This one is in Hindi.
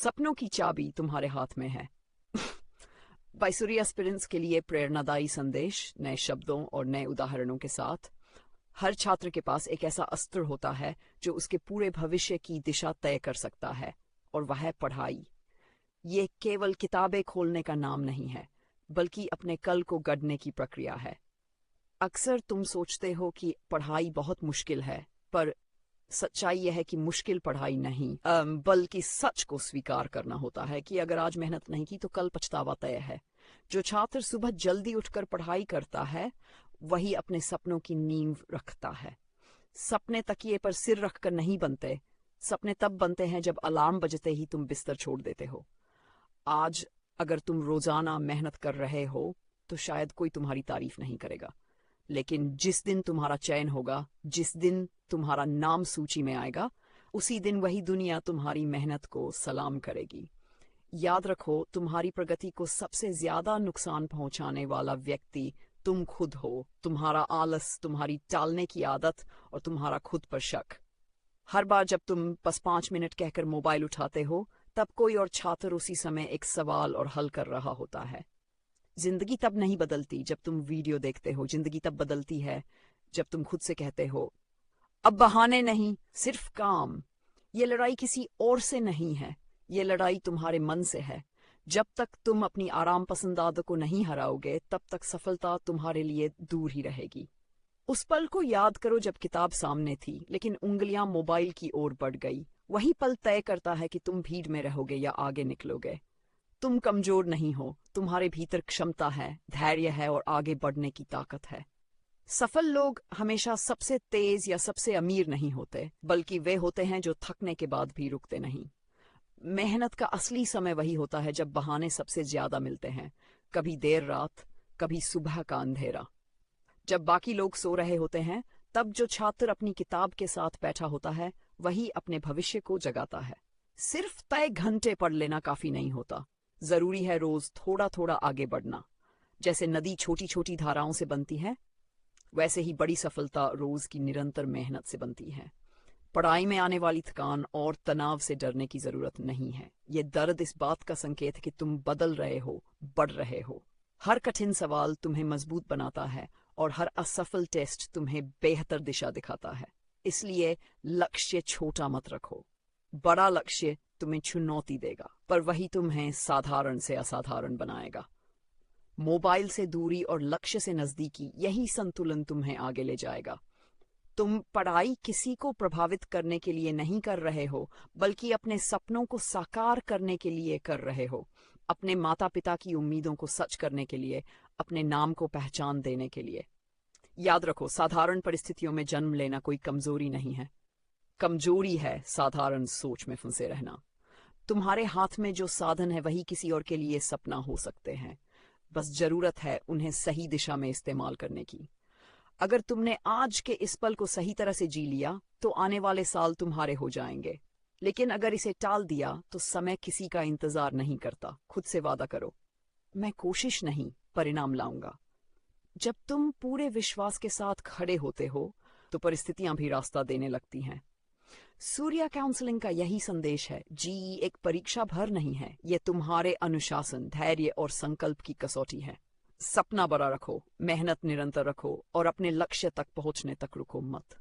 सपनों की चाबी तुम्हारे हाथ में है। बाइसुरी एस्पिरेंट्स के लिए प्रेरणादायी संदेश नए शब्दों और नए उदाहरणों के साथ। हर छात्र के पास एक ऐसा अस्त्र होता है जो उसके पूरे भविष्य की दिशा तय कर सकता है, और वह है पढ़ाई। ये केवल किताबें खोलने का नाम नहीं है, बल्कि अपने कल को गढ़ने की प्रक्रिया है। अक्सर तुम सोचते हो कि पढ़ाई बहुत मुश्किल है, पर सच्चाई यह है कि मुश्किल पढ़ाई नहीं, बल्कि सच को स्वीकार करना होता है कि अगर आज मेहनत नहीं की तो कल पछतावा तय है। जो छात्र सुबह जल्दी उठकर पढ़ाई करता है, वही अपने सपनों की नींव रखता है। सपने तकिए पर सिर रखकर नहीं बनते, सपने तब बनते हैं जब अलार्म बजते ही तुम बिस्तर छोड़ देते हो। आज अगर तुम रोजाना मेहनत कर रहे हो तो शायद कोई तुम्हारी तारीफ नहीं करेगा, लेकिन जिस दिन तुम्हारा चयन होगा, जिस दिन तुम्हारा नाम सूची में आएगा, उसी दिन वही दुनिया तुम्हारी मेहनत को सलाम करेगी। याद रखो, तुम्हारी प्रगति को सबसे ज्यादा नुकसान पहुंचाने वाला व्यक्ति तुम खुद हो। तुम्हारा आलस, तुम्हारी टालने की आदत और तुम्हारा खुद पर शक। हर बार जब तुम बस 5 मिनट कहकर मोबाइल उठाते हो, तब कोई और छात्र उसी समय एक सवाल और हल कर रहा होता है। जिंदगी तब नहीं बदलती जब तुम वीडियो देखते हो, जिंदगी तब बदलती है जब तुम खुद से कहते हो, अब बहाने नहीं, सिर्फ काम। ये लड़ाई किसी और से नहीं है, ये लड़ाई तुम्हारे मन से है। जब तक तुम अपनी आराम पसंद आदत को नहीं हराओगे, तब तक सफलता तुम्हारे लिए दूर ही रहेगी। उस पल को याद करो जब किताब सामने थी, लेकिन उंगलियां मोबाइल की ओर बढ़ गई। वही पल तय करता है कि तुम भीड़ में रहोगे या आगे निकलोगे। तुम कमजोर नहीं हो, तुम्हारे भीतर क्षमता है, धैर्य है और आगे बढ़ने की ताकत है। सफल लोग हमेशा सबसे तेज या सबसे अमीर नहीं होते, बल्कि वे होते हैं जो थकने के बाद भी रुकते नहीं। मेहनत का असली समय वही होता है जब बहाने सबसे ज्यादा मिलते हैं, कभी देर रात, कभी सुबह का अंधेरा। जब बाकी लोग सो रहे होते हैं, तब जो छात्र अपनी किताब के साथ बैठा होता है, वही अपने भविष्य को जगाता है। सिर्फ तय घंटे पढ़ लेना काफी नहीं होता, जरूरी है रोज थोड़ा थोड़ा आगे बढ़ना। जैसे नदी छोटी छोटी धाराओं से बनती है, वैसे ही बड़ी सफलता रोज की निरंतर मेहनत से बनती है। पढ़ाई में आने वाली थकान और तनाव से डरने की जरूरत नहीं है। ये दर्द इस बात का संकेत है कि तुम बदल रहे हो, बढ़ रहे हो। हर कठिन सवाल तुम्हें मजबूत बनाता है और हर असफल टेस्ट तुम्हें बेहतर दिशा दिखाता है। इसलिए लक्ष्य छोटा मत रखो। बड़ा लक्ष्य तुम्हें चुनौती देगा, पर वही तुम्हें साधारण से असाधारण बनाएगा। मोबाइल से दूरी और लक्ष्य से नजदीकी, यही संतुलन तुम्हें आगे ले जाएगा। तुम पढ़ाई किसी को प्रभावित करने के लिए नहीं कर रहे हो, बल्कि अपने सपनों को साकार करने के लिए कर रहे हो। अपने माता पिता की उम्मीदों को सच करने के लिए, अपने नाम को पहचान देने के लिए। याद रखो, साधारण परिस्थितियों में जन्म लेना कोई कमजोरी नहीं है। कमजोरी है साधारण सोच में फंसे रहना। तुम्हारे हाथ में जो साधन है, वही किसी और के लिए सपना हो सकते हैं। बस जरूरत है उन्हें सही दिशा में इस्तेमाल करने की। अगर तुमने आज के इस पल को सही तरह से जी लिया, तो आने वाले साल तुम्हारे हो जाएंगे। लेकिन अगर इसे टाल दिया, तो समय किसी का इंतजार नहीं करता। खुद से वादा करो, मैं कोशिश नहीं, परिणाम लाऊंगा। जब तुम पूरे विश्वास के साथ खड़े होते हो, तो परिस्थितियां भी रास्ता देने लगती हैं। सूर्या काउंसलिंग का यही संदेश है। जी एक परीक्षा भर नहीं है, ये तुम्हारे अनुशासन, धैर्य और संकल्प की कसौटी है। सपना बड़ा रखो, मेहनत निरंतर रखो और अपने लक्ष्य तक पहुंचने तक रुको मत।